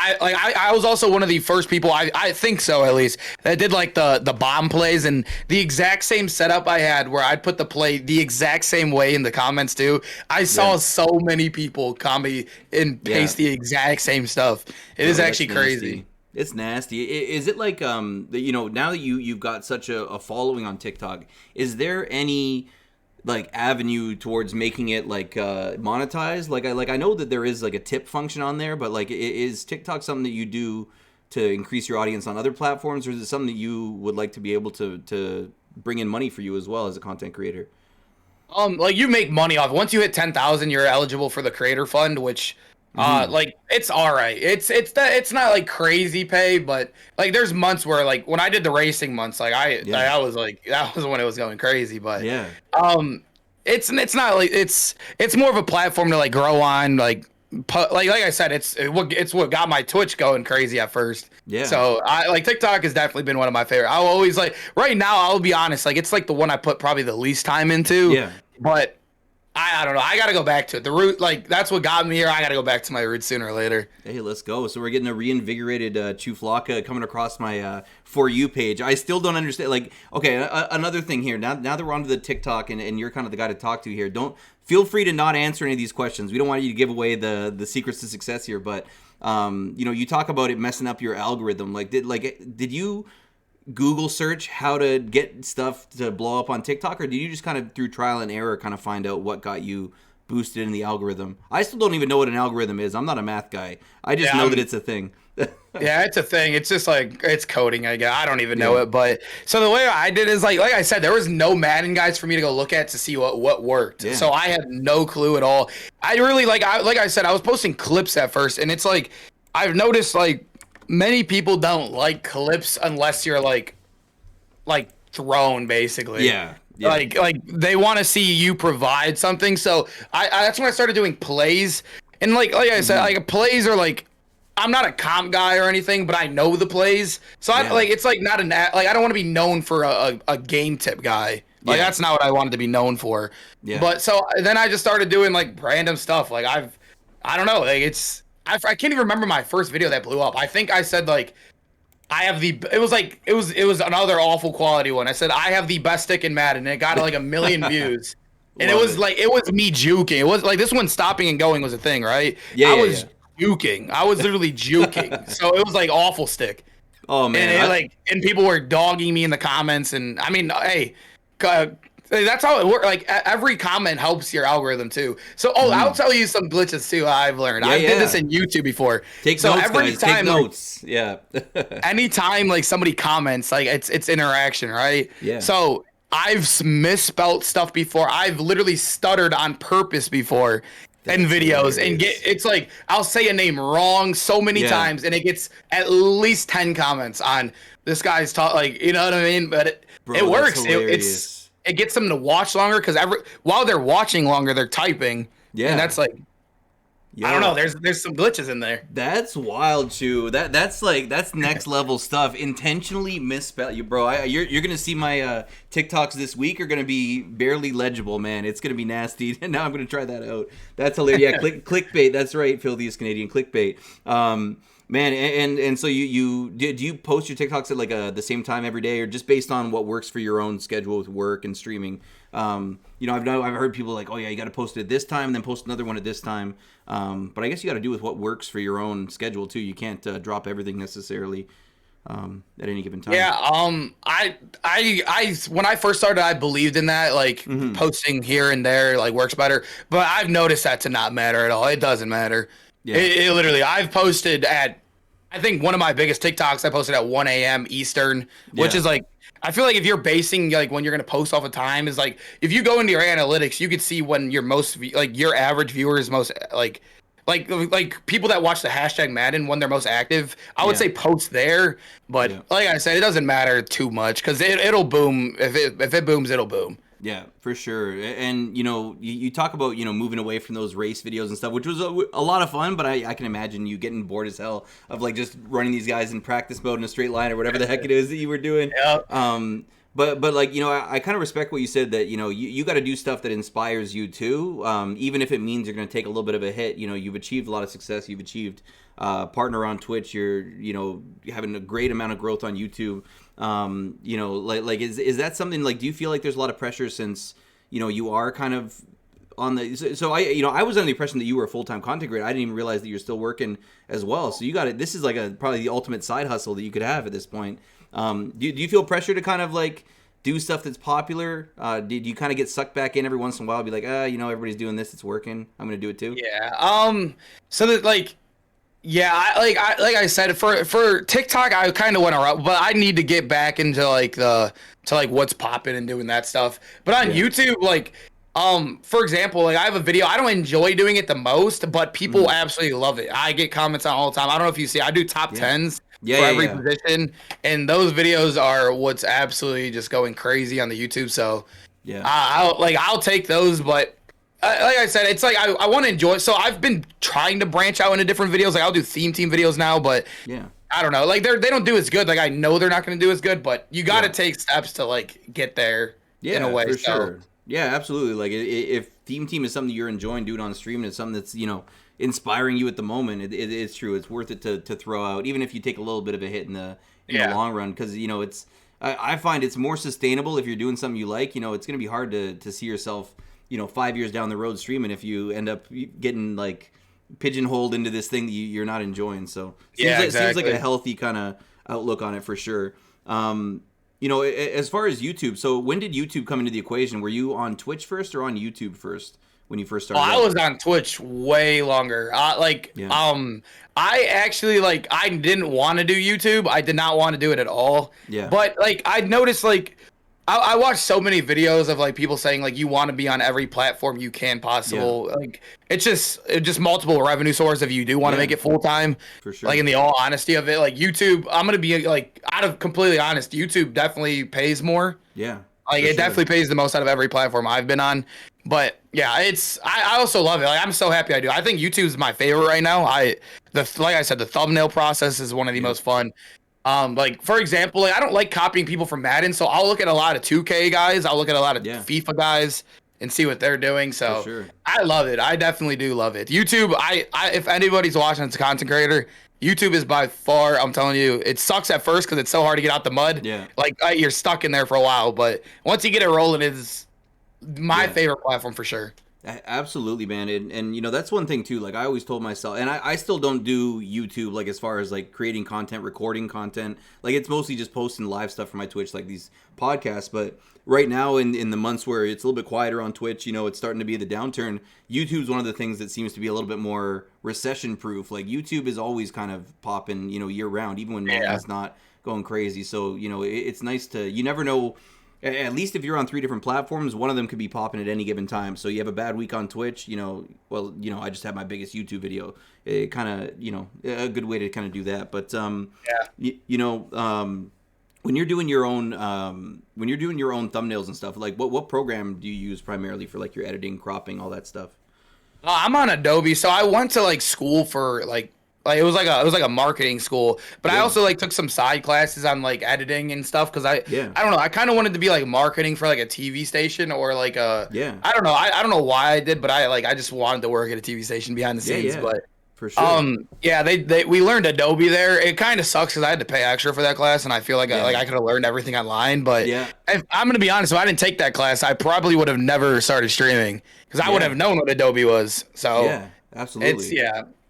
I was also one of the first people, I think so at least, that did like the bomb plays, and the exact same setup I had where I'd put the play the exact same way in the comments too. I saw so many people copy and paste the exact same stuff. It is actually crazy. It's nasty. Is it like you know, now that you've got such a following on TikTok, is there any like avenue towards making it like monetized? Like I know that there is like a tip function on there, but like is TikTok something that you do to increase your audience on other platforms, or is it something that you would like to be able to bring in money for you as well as a content creator? Like you make money off once you hit 10,000, you're eligible for the creator fund, which like it's all right. It's not like crazy pay, but like there's months where like when I did the racing months, like I was like, that was when it was going crazy. But it's not like it's more of a platform to like grow on, like I said, it's what got my Twitch going crazy at first. Yeah. So I like TikTok has definitely been one of my favorite. I'll always like right now, I'll be honest, like it's like the one I put probably the least time into. Yeah. But I don't know. I gotta go back to it. The root, like that's what got me here. I gotta go back to my roots sooner or later. Hey, let's go. So we're getting a reinvigorated Chuflaka coming across my For You page. I still don't understand. Like, okay, another thing here. Now that we're onto the TikTok and you're kind of the guy to talk to here. Don't feel free to not answer any of these questions. We don't want you to give away the secrets to success here. But you know, you talk about it messing up your algorithm. Like, did you Google search how to get stuff to blow up on TikTok, or did you just kind of through trial and error kind of find out what got you boosted in the algorithm? I still don't even know what an algorithm is. I'm not a math guy. I just know that it's a thing. Yeah, it's a thing. It's just like it's coding, I guess. I don't even know it. But so the way I did is like I said, there was no Madden guys for me to go look at to see what worked. Yeah. So I had no clue at all. I really like I said, I was posting clips at first, and it's like I've noticed like many people don't like clips unless you're like thrown basically. Yeah. Like they want to see you provide something. So I that's when I started doing plays. And like I said, like plays are like, I'm not a comp guy or anything, but I know the plays. So I like it's like not like I don't want to be known for a game tip guy. Like that's not what I wanted to be known for. Yeah. But so then I just started doing like random stuff. Like I don't know, like I can't even remember my first video that blew up. I think I said like it was another awful quality one. I said I have the best stick in Madden, and it got like 1 million views. And it was me juking. It was like this one stopping and going was a thing, right? Yeah. I was juking. I was literally juking. So it was like awful stick. Oh man. And and people were dogging me in the comments, and I mean, hey, that's how it works. Like every comment helps your algorithm too. So I'll tell you some glitches too I've learned. I did this in YouTube before. Take notes, guys. Take notes. Yeah. Anytime like somebody comments, like it's interaction, right? Yeah. So I've misspelt stuff before. I've literally stuttered on purpose before. and videos and it's like I'll say a name wrong so many times and it gets at least 10 comments on this guy's like, you know what I mean? But it works. It gets them to watch longer because while they're watching longer, they're typing. Yeah, and that's like. Yo, I don't know. There's some glitches in there. That's wild, Chew. That's next level stuff. Intentionally misspell you, bro. You're gonna see my TikToks this week are gonna be barely legible, man. It's gonna be nasty. And now I'm gonna try that out. That's hilarious. Yeah, clickbait. That's right, filthiest Canadian clickbait. Man, and so do you post your TikToks at like the same time every day, or just based on what works for your own schedule with work and streaming? I've heard people like, oh yeah, you got to post it at this time and then post another one at this time. But I guess you got to do with what works for your own schedule too. You can't drop everything necessarily at any given time. Yeah. I when I first started, I believed in that, like posting here and there like works better. But I've noticed that to not matter at all. It doesn't matter. Yeah. It literally, I've posted at, I think one of my biggest TikToks, I posted at 1 a.m. Eastern, which is like, I feel like if you're basing like when you're going to post off of time is like, if you go into your analytics, you could see when your your average viewer is most like people that watch the hashtag Madden when they're most active. I would say post there, but like I said, it doesn't matter too much because it'll boom. If it booms, it'll boom. Yeah, for sure. And, you talk about, moving away from those race videos and stuff, which was a lot of fun, but I can imagine you getting bored as hell of, like, just running these guys in practice mode in a straight line or whatever the heck it is that you were doing. Yep. But like, I kind of respect what you said that, you got to do stuff that inspires you too, even if it means you're going to take a little bit of a hit. You've achieved a lot of success. You've achieved partner on Twitch. You're, having a great amount of growth on YouTube. Is that something like, do you feel like there's a lot of pressure since, you are kind of on the, so I was under the impression that you were a full-time content creator. I didn't even realize that you're still working as well. So you got it. This is like probably the ultimate side hustle that you could have at this point. Do you feel pressure to kind of like do stuff that's popular? Did you kind of get sucked back in every once in a while? Be like, everybody's doing this. It's working. I'm going to do it too. Yeah. So that like, yeah, I said, for TikTok, I kind of went around, but I need to get back into what's popping and doing that stuff. But on YouTube, like, for example, like I have a video, I don't enjoy doing it the most, but people absolutely love it. I get comments on all the time. I don't know if you see, I do top 10s for every position, and those videos are what's absolutely just going crazy on the YouTube. So I'll take those, but. Like I said, it's like I want to enjoy it. So I've been trying to branch out into different videos. Like I'll do theme team videos now, but I don't know. Like they don't do as good. Like I know they're not going to do as good, but you got to take steps to like get there in a way. For sure. Yeah, absolutely. Like if theme team is something you're enjoying doing on stream and it's something that's inspiring you at the moment, it's true. It's worth it to throw out, even if you take a little bit of a hit in the long run, because it's. I find it's more sustainable if you're doing something you like. It's going to be hard to see yourself 5 years down the road streaming if you end up getting like pigeonholed into this thing that you're not enjoying. So it seems like a healthy kind of outlook on it for sure. As far as YouTube, so when did YouTube come into the equation? Were you on Twitch first or on YouTube first when you first started? I was on Twitch way longer. I actually I didn't want to do YouTube. I did not want to do it at all. Yeah. But I noticed I watched so many videos of people saying you want to be on every platform you can possible. Yeah. It's just multiple revenue sources if you do want to make it full time. For sure. In the all honesty of it, YouTube, I'm gonna be out of completely honest, YouTube definitely pays more. Yeah. It definitely pays the most out of every platform I've been on. But yeah, I also love it. I'm so happy I do. I think YouTube is my favorite right now. Like I said, the thumbnail process is one of the most fun. For example, I don't like copying people from Madden, so I'll look at a lot of 2K guys, I'll look at a lot of FIFA guys and see what they're doing. So I love it. I definitely do love it. YouTube, I if anybody's watching as a content creator, YouTube is by far, I'm telling you, it sucks at first because it's so hard to get out the mud. Yeah. You're stuck in there for a while, but once you get it rolling, it's my favorite platform for sure. Absolutely, man. And that's one thing too. I always told myself, and I still don't do YouTube as far as creating content, recording content. It's mostly just posting live stuff for my Twitch, these podcasts. But right now in the months where it's a little bit quieter on Twitch, it's starting to be the downturn. YouTube's one of the things that seems to be a little bit more recession proof. YouTube is always kind of popping, year round, even when Madden's not going crazy. So it's nice to, you never know At least if you're on 3 different platforms, one of them could be popping at any given time. So you have a bad week on Twitch, well, I just had my biggest YouTube video. It kind of, a good way to kind of do that. But when you're doing your own thumbnails and stuff, like what program do you use primarily for like your editing, cropping, all that stuff? I'm on Adobe, so I went to like school for like it was like a marketing school, but I also like took some side classes on like editing and stuff because I don't know, I kind of wanted to be like marketing for like a TV station or like a I don't know, I don't know why I did, but I just wanted to work at a TV station behind the scenes, but for sure. We learned Adobe there. It kind of sucks because I had to pay extra for that class, and I feel like I could have learned everything online. But if I'm gonna be honest, if I didn't take that class, I probably would have never started streaming because I would have known what Adobe was. So absolutely.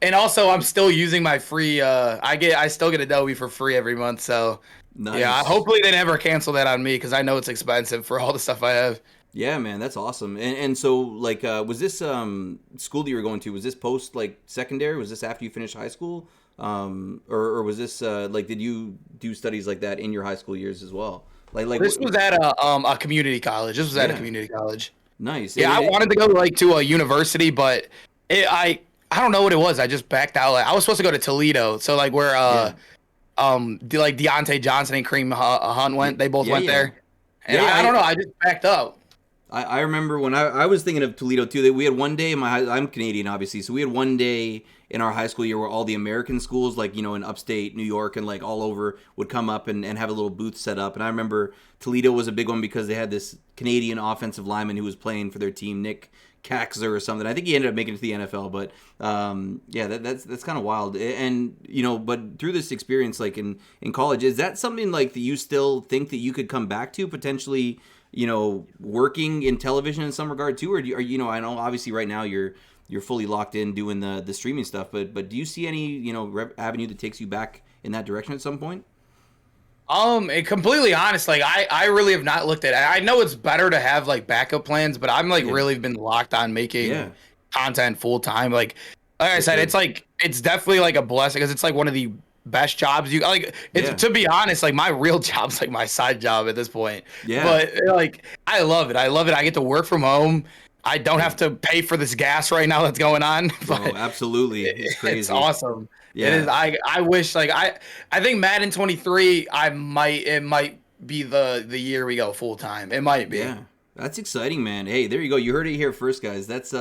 And also I'm still using my free. I still get Adobe for free every month. So nice. Hopefully they never cancel that on me because I know it's expensive for all the stuff I have. Yeah, man, that's awesome. And so, like, was this school that you were going to? Was this post like secondary? Was this after you finished high school, or was this like did you do studies like that in your high school years as well? Like this was at a community college. This was at a community college. Nice. Yeah, I wanted to go like to a university, but I don't know what it was. I just backed out. Like, I was supposed to go to Toledo, so like where like Deontay Johnson and Kareem Hunt went. They both went there. And I don't know. I just backed out. I remember when I was thinking of Toledo too. That we had one day in I'm Canadian, obviously, so we had one day in our high school year where all the American schools, like in upstate New York and like all over, would come up and have a little booth set up. And I remember Toledo was a big one because they had this Canadian offensive lineman who was playing for their team, Nick Kaxer or something. I think he ended up making it to the NFL, but that's kind of wild. And but through this experience, like in college, is that something like that you still think that you could come back to potentially? Working in television in some regard too, or I know obviously right now you're fully locked in doing the streaming stuff, but do you see any avenue that takes you back in that direction at some point? Completely honest, like I really have not looked at it. I know it's better to have like backup plans, but I'm like really been locked on making content full time. Like I said, it's definitely like a blessing because it's like one of the best jobs you like. To be honest, like my real job's like my side job at this point. But like I love it. I get to work from home. I don't have to pay for this gas right now that's going on. But absolutely, it's crazy. It's awesome. It is. I wish like I think Madden 23. It might be the year we go full time. It might be. Yeah. That's exciting, man. Hey, there you go. You heard it here first, guys. That's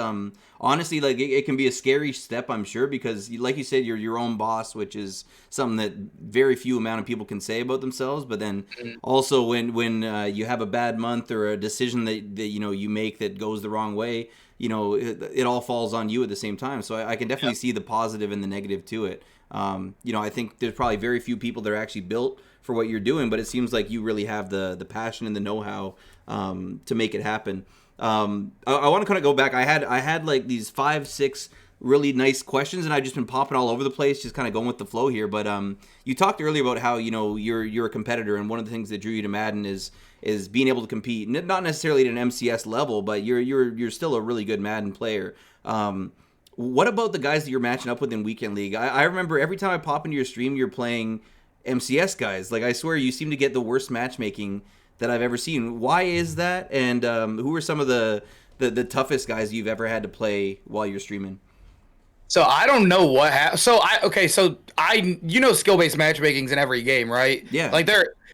honestly, like it can be a scary step, I'm sure, because like you said, you're your own boss, which is something that very few amount of people can say about themselves. But then also when you have a bad month or a decision that you make that goes the wrong way, it all falls on you at the same time. So I can definitely see the positive and the negative to it. I think there's probably very few people that are actually built for what you're doing, but it seems like you really have the passion and the know-how to make it happen. I want to kind of go back. I had like these 5-6 really nice questions, and I've just been popping all over the place, just kind of going with the flow here. But you talked earlier about how you're a competitor, and one of the things that drew you to Madden is being able to compete, not necessarily at an MCS level, but you're still a really good Madden player. What about the guys that you're matching up with in Weekend League? I remember every time I pop into your stream, you're playing MCS guys. Like I swear, you seem to get the worst matchmaking that I've ever seen. Why is that? And who are some of the toughest guys you've ever had to play while you're streaming? So I don't know what happened. So skill-based matchmaking's in every game, right? Yeah. Like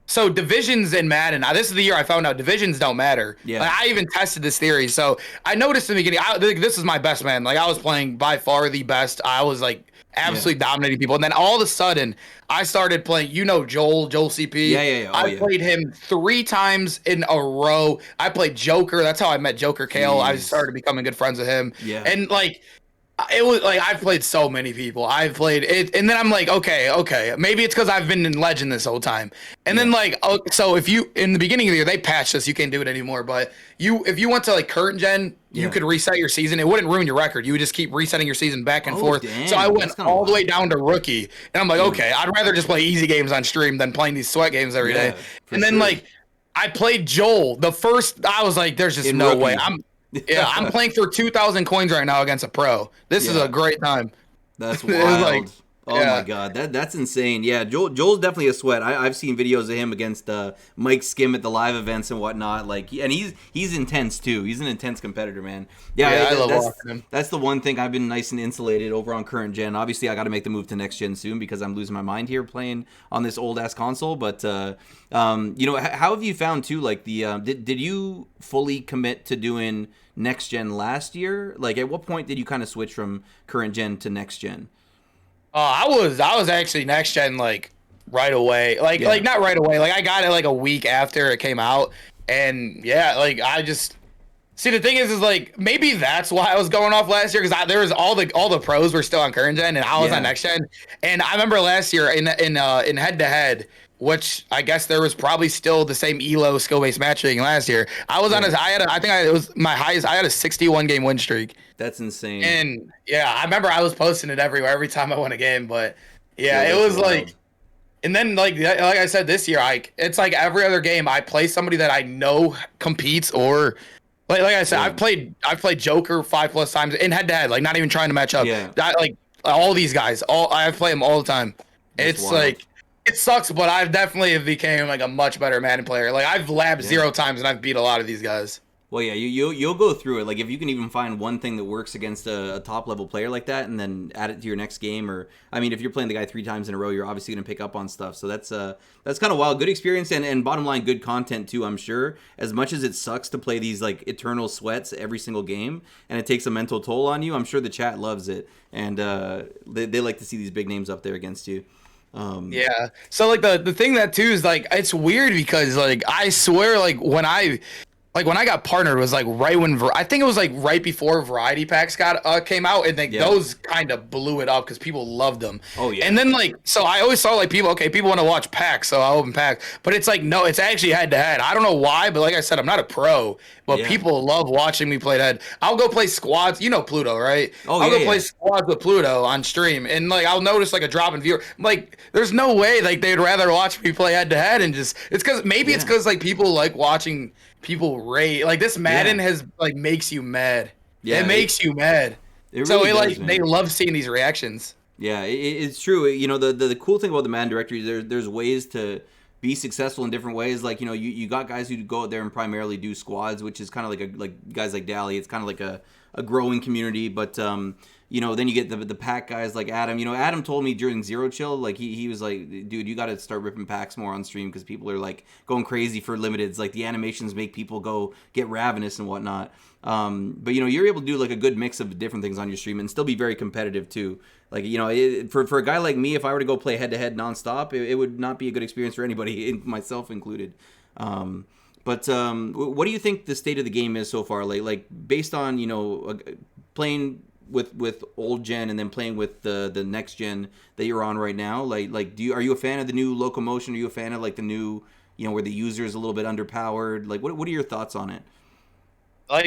so divisions in Madden. Now this is the year I found out divisions don't matter. Yeah. Like, I even tested this theory. So I noticed in the beginning, this is my best man. Like I was playing by far the best. I was like absolutely dominating people. And then all of a sudden I started playing, Joel CP. Yeah. I played him 3 times in a row. I played Joker. That's how I met Joker Kale. I started becoming good friends with him. Yeah. And like, it was like I've played so many people. I've played it, and then I'm like, okay, maybe it's because I've been in Legend this whole time. And then like, so if you in the beginning of the year they patched this, you can't do it anymore. But if you went to like current gen, you could reset your season. It wouldn't ruin your record. You would just keep resetting your season back and forth. Damn, so I went all the way down to rookie, and I'm like, okay, I'd rather just play easy games on stream than playing these sweat games every day. And then like, I played Joel. The first, I was like, there's just no way. I'm playing for 2,000 coins right now against a pro. This is a great time. That's wild. Oh my God, that's insane. Yeah, Joel's definitely a sweat. I've seen videos of him against Mike Skim at the live events and whatnot. Like, and he's intense too. He's an intense competitor, man. Yeah, I love watching him. that's the one thing I've been nice and insulated over on current gen. Obviously, I got to make the move to next gen soon because I'm losing my mind here playing on this old ass console. But how have you found too? Like did you fully commit to doing next gen last year? Like, at what point did you kind of switch from current gen to next gen? I was actually next gen like right away. Like not right away. Like I got it like a week after it came out. And yeah, like I just see the thing is like maybe that's why I was going off last year because there was all the pros were still on current gen and I was on next gen. And I remember last year in head to head, which I guess there was probably still the same elo skill based matchmaking last year. I was on it was my highest. I had a 61 game win streak. That's insane. And yeah, I remember I was posting it everywhere every time I won a game. But yeah, it was like, and then like I said this year, it's like every other game I play somebody that I know competes or. Like I said, I've played Joker 5+ times in head to head, like not even trying to match up. Yeah. Like all these guys, I play them all the time. That's it's wild. like it sucks, but I've definitely became like a much better Madden player. Like I've labbed 0 times and I've beat a lot of these guys. Well, yeah, you'll go through it. Like if you can even find one thing that works against a top level player like that, and then add it to your next game, or I mean, if you're playing the guy 3 times in a row, you're obviously gonna pick up on stuff. So that's kind of wild. Good experience and bottom line, good content too. I'm sure. As much as it sucks to play these like eternal sweats every single game, and it takes a mental toll on you, I'm sure the chat loves it, and they like to see these big names up there against you. Yeah. So like the thing that too is like it's weird because like I swear like when I got partnered was like right when I think it was like right before variety packs came out and those kind of blew it up because people loved them. Oh yeah. And then like so I always saw like people want to watch packs so I open packs, but it's like no, it's actually head to head. I don't know why, but like I said, I'm not a pro, but people love watching me play head. I'll go play squads. You know Pluto, right? I'll go play squads with Pluto on stream, and like I'll notice like a drop in viewer. Like there's no way like they'd rather watch me play head to head and just it's because like people like watching people rate like this Madden has like makes you mad. Yeah, it makes you mad. It really does, man. They love seeing these reactions. Yeah, it's true. You know, the cool thing about the Madden directory is there's ways to be successful in different ways. Like, you know, you got guys who go out there and primarily do squads, which is kind of like guys like Dally. It's kind of like a growing community, but you know, then you get the pack guys like Adam. You know, Adam told me during Zero Chill, like he was like, dude, you got to start ripping packs more on stream because people are like going crazy for limiteds. Like the animations make people go get ravenous and whatnot. But you know, you're able to do like a good mix of different things on your stream and still be very competitive too. Like, you know, for a guy like me, if I were to go play head to head nonstop, it would not be a good experience for anybody, myself included. But what do you think the state of the game is so far? Like based on, you know, playing with old gen and then playing with the next gen that you're on right now, like are you a fan of the new locomotion? Are you a fan of like the new, you know, where the user is a little bit underpowered? Like what are your thoughts on it? I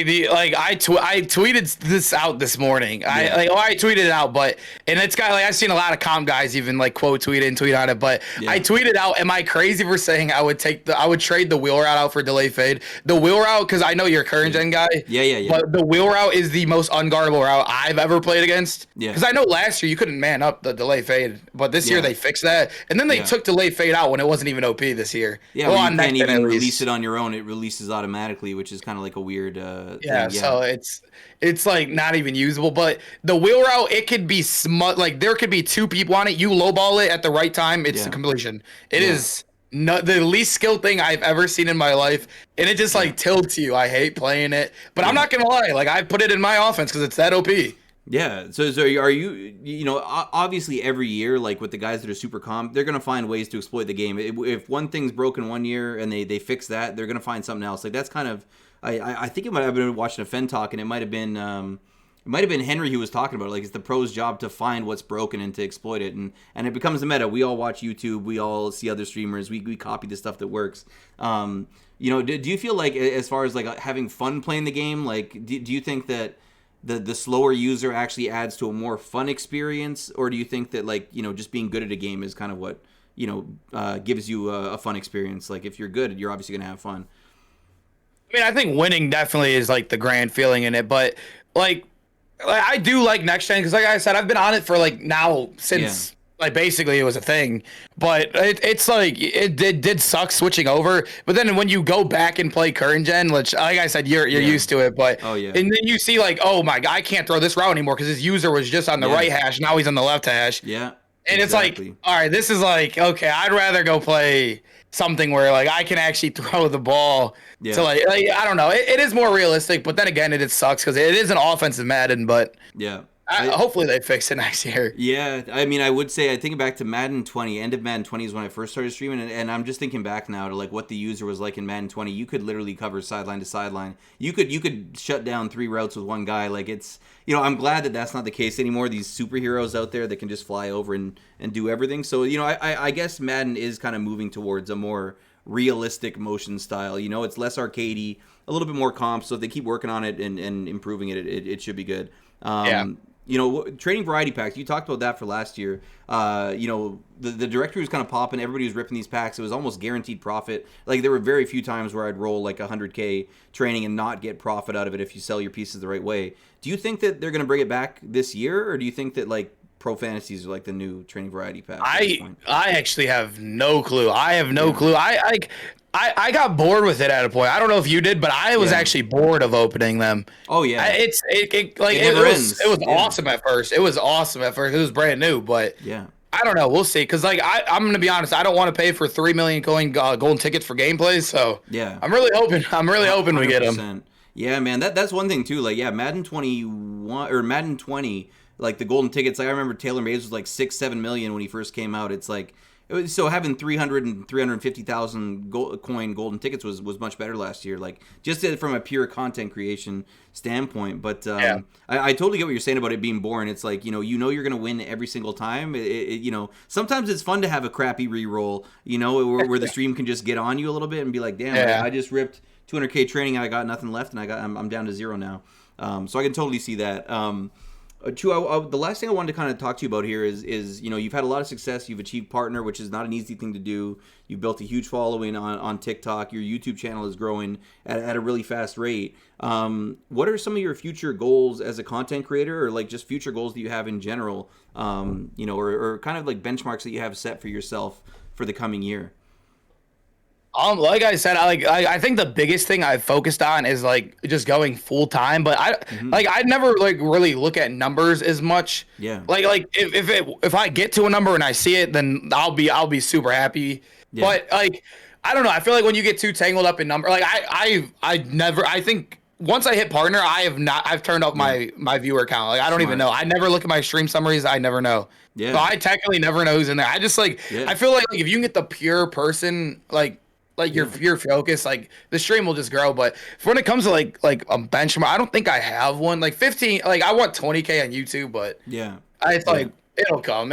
tweeted this out this morning. I tweeted it out, but and it's got like I've seen a lot of comp guys even like quote tweet it and tweet on it, but I tweeted out, am I crazy for saying I would trade the wheel route out for delay fade? The wheel route, because I know you're a current gen guy. Yeah. But the wheel route is the most unguardable route I've ever played against. Yeah. Because I know last year you couldn't man up the delay fade, but this year they fixed that, and then they took delay fade out when it wasn't even OP this year. Yeah, well, you can't even release it on your own. It releases automatically, which is kind of like a weird. So it's like not even usable. But the wheel route, it could be smut. Like there could be 2 people on it. You lowball it at the right time, it's a completion. It is the least skilled thing I've ever seen in my life, and it just like tilts you. I hate playing it, but I'm not gonna lie. Like I put it in my offense because it's that OP. Yeah. So are you know, obviously every year, like with the guys that are super comp, they're going to find ways to exploit the game. If one thing's broken one year and they fix that, they're going to find something else. Like that's kind of, I think it might have been watching a Fen talk, and it might have been Henry who was talking about it. Like it's the pro's job to find what's broken and to exploit it, and it becomes the meta. We all watch YouTube, we all see other streamers, we copy the stuff that works. You know, do you feel like as far as like having fun playing the game, like do you think that the slower user actually adds to a more fun experience, or do you think that like, you know, just being good at a game is kind of what, you know, gives you a fun experience? Like if you're good, you're obviously gonna have fun. I mean, I think winning definitely is like the grand feeling in it, but like I do like next gen because, like I said, I've been on it for like now since like basically it was a thing. But it's like it did suck switching over. But then when you go back and play current gen, which like I said, you're used to it. But Oh yeah. and then you see like, oh my god, I can't throw this route anymore because his user was just on the right hash. Now he's on the left hash. Yeah. And it's like, all right, this is like, okay, I'd rather go play something where like I can actually throw the ball to like I don't know. It is more realistic, but then again, it sucks because it is an offensive Madden. But yeah. Hopefully they fix it next year. Yeah, I mean, I would say I think back to Madden 20. End of Madden 20 is when I first started streaming, and I'm just thinking back now to like what the user was like in Madden 20. You could literally cover sideline to sideline. You could shut down 3 routes with one guy. Like it's I'm glad that that's not the case anymore. These superheroes out there that can just fly over and do everything. So I guess Madden is kind of moving towards a more realistic motion style. It's less arcadey, a little bit more comp. So if they keep working on it and improving it, it should be good. Training variety packs, you talked about that for last year. The directory was kind of popping. Everybody was ripping these packs. It was almost guaranteed profit. Like there were very few times where I'd roll like 100K training and not get profit out of it if you sell your pieces the right way. Do you think that they're going to bring it back this year, or do you think that like Pro Fantasies are like the new training variety pack? I actually have no clue. I have no clue. I got bored with it at a point. I don't know if you did, but I was actually bored of opening them. Oh yeah, it was awesome at first. It was awesome at first. It was brand new, but I don't know. We'll see. Because like I'm gonna be honest, I don't want to pay for 3 million coin golden tickets for gameplays. So I'm really hoping we get them. Yeah, man. That's one thing too. Like Madden 21 or Madden 20, like the golden tickets. Like, I remember Taylor Mays was like 6-7 million when he first came out. It's like. So having 300 and 350,000 coin golden tickets was much better last year, like just from a pure content creation standpoint. But I totally get what you're saying about it being boring. It's like you're going to win every single time. Sometimes it's fun to have a crappy reroll, where the stream can just get on you a little bit and be like, damn, I just ripped 200K training and I got nothing left and I'm down to 0 now. So I can totally see that. Chu, the last thing I wanted to kind of talk to you about here is you've had a lot of success. You've achieved partner, which is not an easy thing to do. You've built a huge following on TikTok. Your YouTube channel is growing at a really fast rate. What are some of your future goals as a content creator, or like just future goals that you have in general? Or kind of like benchmarks that you have set for yourself for the coming year? Like I said, I think the biggest thing I've focused on is like just going full time. But I never like really look at numbers as much. Yeah. Like if I get to a number and I see it, then I'll be super happy. Yeah. But like I don't know. I feel like when you get too tangled up in number, like I think once I hit partner, I've turned off my viewer count. Like I don't even know. I never look at my stream summaries. I never know. Yeah. So I technically never know who's in there. I just like I feel like if you can get the pure person like your focus, like the stream will just grow. But when it comes to like a benchmark, I don't think I have one. Like 15, like I want 20K on YouTube, but it's like it'll come.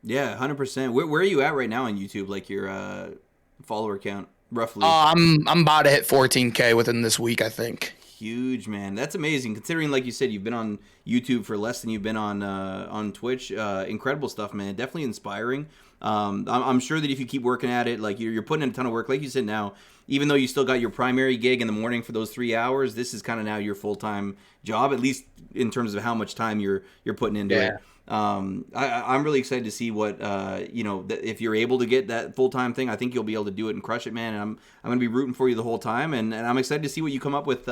Yeah, 100%. Where are you at right now on YouTube? Like your follower count, roughly? I'm about to hit 14K within this week, I think. Huge, man. That's amazing. Considering, like you said, you've been on YouTube for less than you've been on Twitch. Incredible stuff, man. Definitely inspiring. I'm sure that if you keep working at it, like you're putting in a ton of work, like you said now, even though you still got your primary gig in the morning for those 3 hours, this is kind of now your full-time job, at least in terms of how much time you're putting into it. I'm really excited to see what, if you're able to get that full-time thing, I think you'll be able to do it and crush it, man. And I'm going to be rooting for you the whole time. And I'm excited to see what you come up with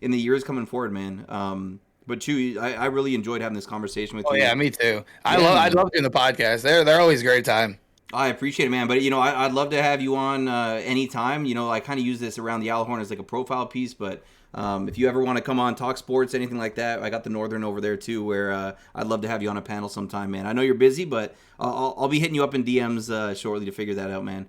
in the years coming forward, man. But Chu, I really enjoyed having this conversation with you. Oh yeah, me too. I love doing the podcast. They're always a great time. I appreciate it, man. But I'd love to have you on anytime. I kind of use this around the Gjallarhorn as like a profile piece. But if you ever want to come on, talk sports, anything like that, I got the Northern over there too, where I'd love to have you on a panel sometime, man. I know you're busy, but I'll be hitting you up in DMs shortly to figure that out, man.